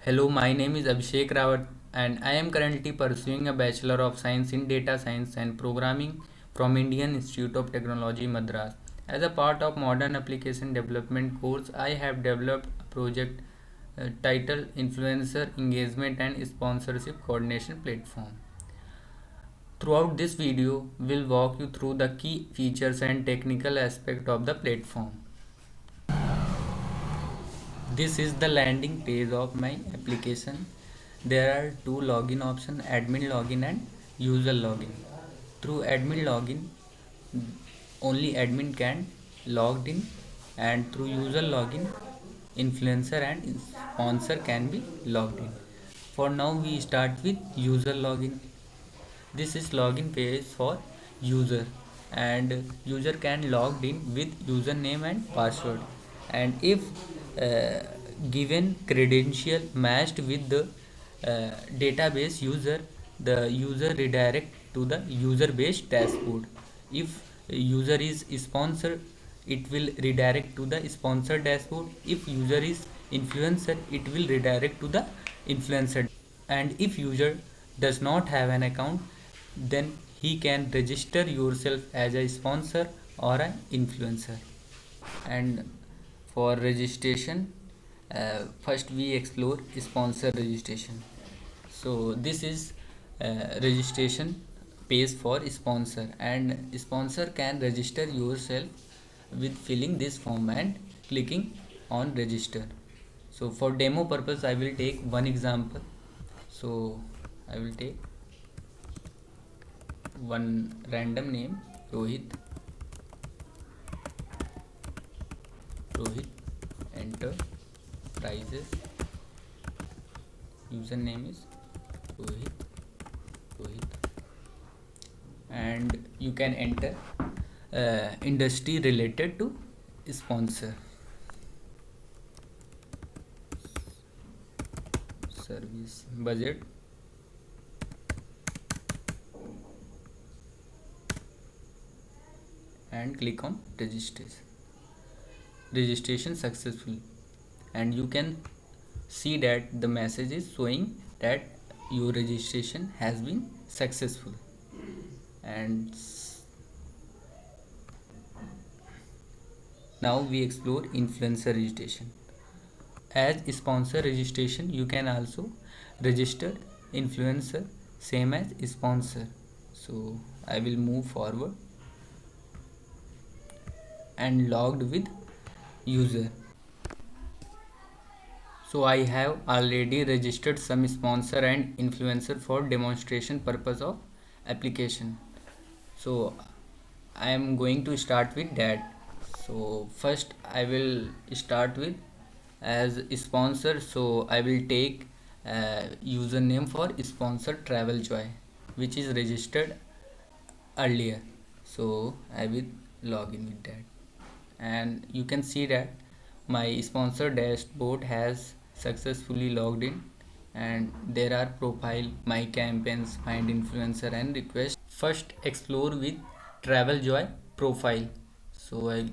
Hello, my name is Abhishek Rawat and I am currently pursuing a Bachelor of Science in Data Science and Programming from Indian Institute of Technology, Madras. As a part of modern application development course, I have developed a project titled Influencer Engagement and Sponsorship Coordination Platform. Throughout this video, we'll walk you through the key features and technical aspect of the platform. This is the landing page of my application. There are two login options, admin login and user login. Through admin login, only admin can logged in, and through user login, influencer and sponsor can be logged in. For now, we start with user login. This is login page for user, and user can logged in with username and password, and if given credential matched with the database user, the user redirect to the user based dashboard. If user is sponsor, it will redirect to the sponsor dashboard. If user is influencer, it will redirect to the influencer. And if user does not have an account, then he can register yourself as a sponsor or an influencer. And for registration, first we explore sponsor registration. So this is registration page for sponsor, and sponsor can register yourself with filling this form and clicking on register. So for demo purpose, I will take one example. So I will take one random name, Rohit. Enter prices. Username is Rohit, and you can enter industry related to sponsor. Service budget, and click on registration successful, and you can see that the message is showing that your registration has been successful. And now we explore influencer registration. As sponsor registration, you can also register influencer same as sponsor. So I will move forward and logged with user. So I have already registered some sponsor and influencer for demonstration purpose of application. So I am going to start with that. So first I will start with as sponsor. So I will take username for sponsor Travel Joy, which is registered earlier. So I will log in with that, and you can see that my sponsor dashboard has successfully logged in, and there are profile, my campaigns, find influencer and request. First explore with Travel Joy profile. So I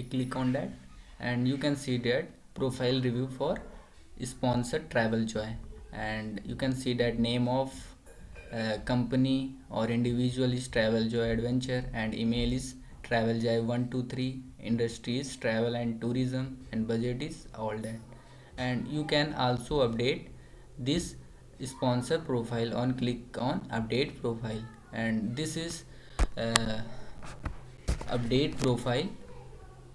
click on that, and you can see that profile review for sponsor Travel Joy, and you can see that name of company or individual is Travel Joy Adventure, and email is Travel Joy 123, industry is travel and tourism, and budget is all that. And you can also update this sponsor profile on click on update profile, and this is uh, update profile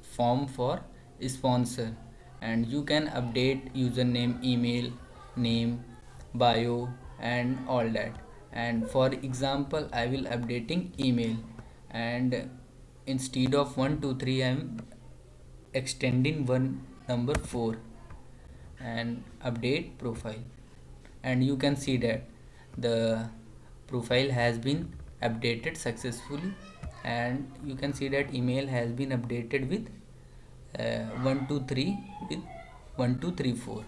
form for sponsor, and you can update username, email, name, bio and all that. And for example, I will updating email, and instead of 123 I am extending one number 4, and update profile, and you can see that the profile has been updated successfully, and you can see that email has been updated with 123 with 1234.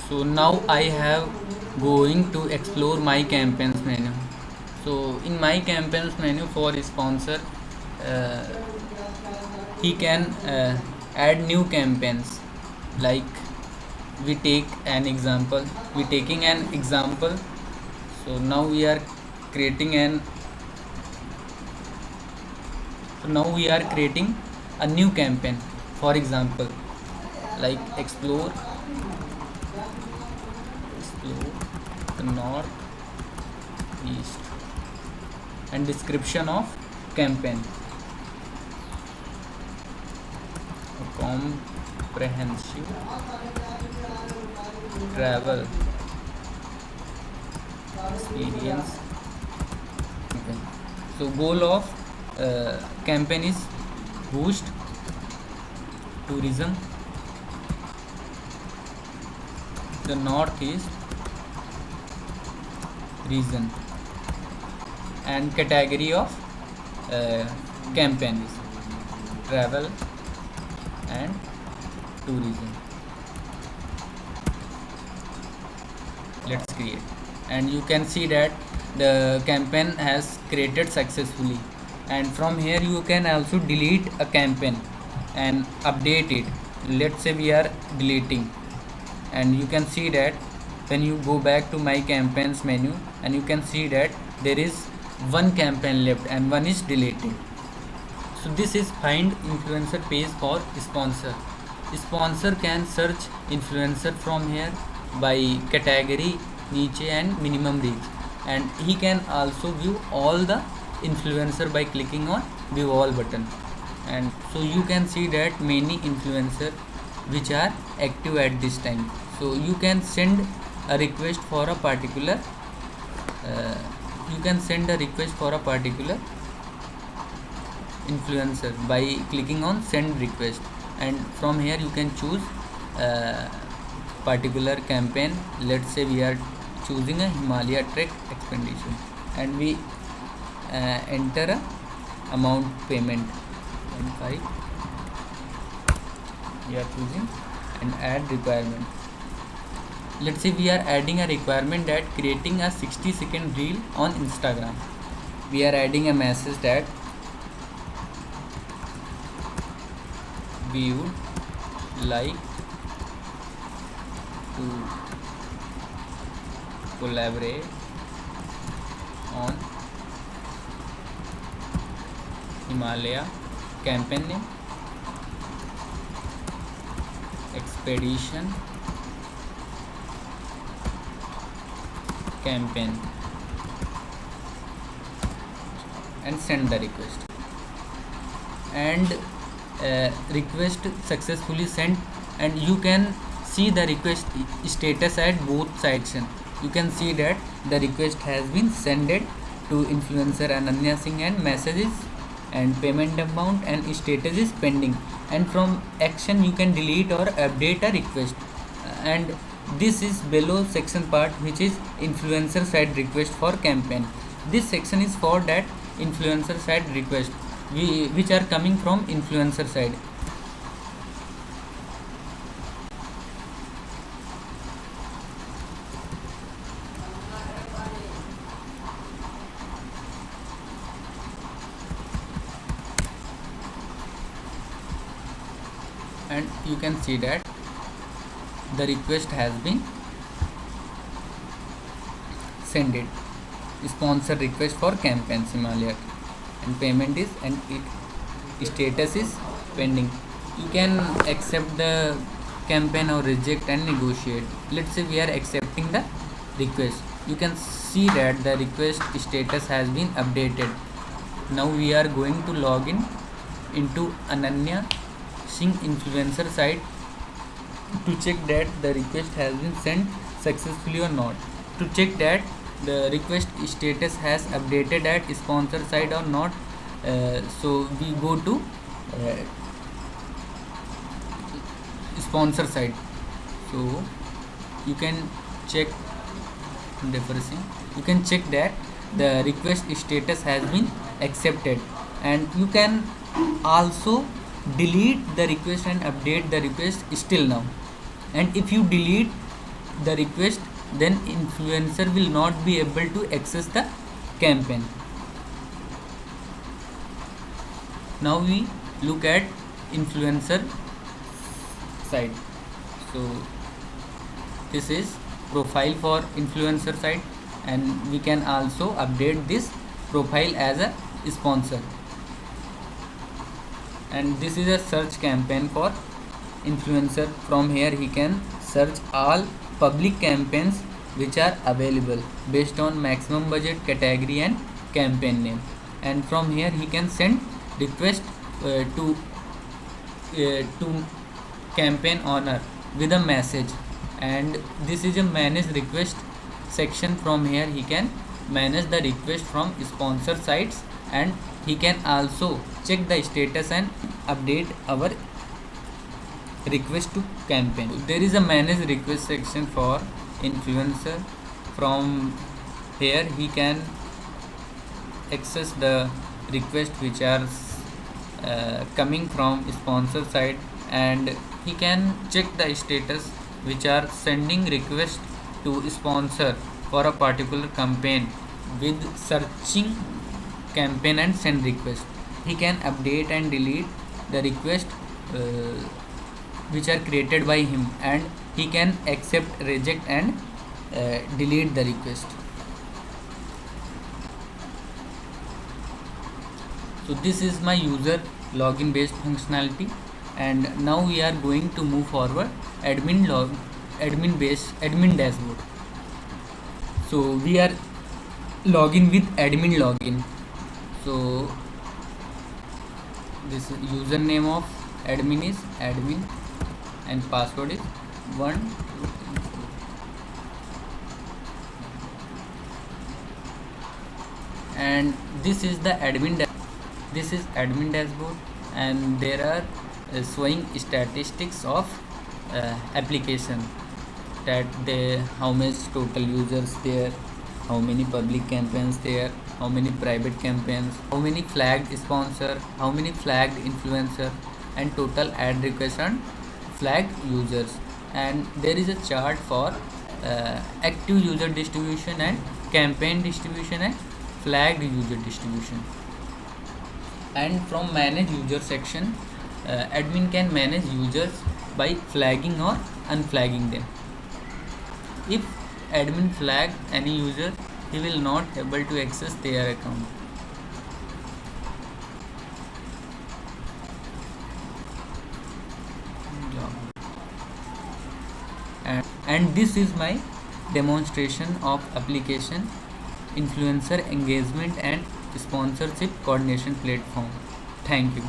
So now I have going to explore my campaigns menu. So in my campaigns menu for sponsor, uh, he can add new campaigns. Like we take an example, we taking an example. So now we are creating an so now we are creating a new campaign. For example, like explore the north east, and description of campaign: a comprehensive travel experience. Okay. So goal of campaign is boost tourism the northeast region, and category of campaign is travel and tourism. Let's create, and you can see that the campaign has created successfully. And from here you can also delete a campaign and update it. Let's say we are deleting, and you can see that when you go back to my campaigns menu, and you can see that there is one campaign left and one is deleted. So this is find influencer page for sponsor. Sponsor can search influencer from here by category, niche and minimum reach, and he can also view all the influencer by clicking on view all button. And so you can see that many influencer which are active at this time. So you can send a request for a particular uh, influencer by clicking on send request, and from here you can choose particular campaign. Let's say we are choosing a Himalaya trek expedition, and we enter a amount payment 5. We are choosing and add requirement. Let's say we are adding a requirement that creating a 60-second reel on Instagram. We are adding a message that we would like to collaborate on Himalaya campaign name, expedition campaign, and send the request. And request successfully sent, and you can see the request status at both sides. You can see that the request has been sent to influencer Ananya Singh, and messages and payment amount and status is pending. And from action you can delete or update a request. And this is below section part, which is influencer side request for campaign. This section is for that influencer side request which are coming from influencer side. And you can see that the request has been sent it, sponsor request for campaign Himalaya, and payment is, and it status is pending. You can accept the campaign or reject and negotiate. Let's say we are accepting the request. You can see that the request status has been updated. Now we are going to log in into Ananya Singh influencer site to check that the request has been sent successfully or not. To check that the request status has updated at sponsor side or not, so we go to sponsor side. So you can check refreshing. You can check that the request status has been accepted, and you can also delete the request and update the request still now. And if you delete the request, then influencer will not be able to access the campaign. Now we look at influencer site. So this is profile for influencer site, and we can also update this profile as a sponsor. And this is a search campaign for influencer. From here he can search all public campaigns which are available based on maximum budget, category and campaign name. And from here he can send request to campaign owner with a message. And this is a manage request section. From here he can manage the request from sponsor sites, and he can also check the status and update our request to campaign. There is a manage request section for influencer. From here he can access the request which are coming from sponsor side, and he can check the status which are sending request to sponsor for a particular campaign with searching campaign and send request. He can update and delete the request which are created by him, and he can accept, reject and delete the request. So this is my user login based functionality, and now we are going to move forward admin dashboard. So we are login with admin login. So this username of admin is admin and password is 1 2 3 4. And this is the admin dashboard, and there are showing statistics of application, that how much total users there, how many public campaigns there, how many private campaigns, how many flagged sponsor, how many flagged influencer, and total ad requests and flagged users. And there is a chart for active user distribution and campaign distribution and flagged user distribution. And from manage user section, admin can manage users by flagging or unflagging them. If admin flag any user, he will not able to access their account. And this is my demonstration of application influencer engagement and sponsorship coordination platform. Thank you.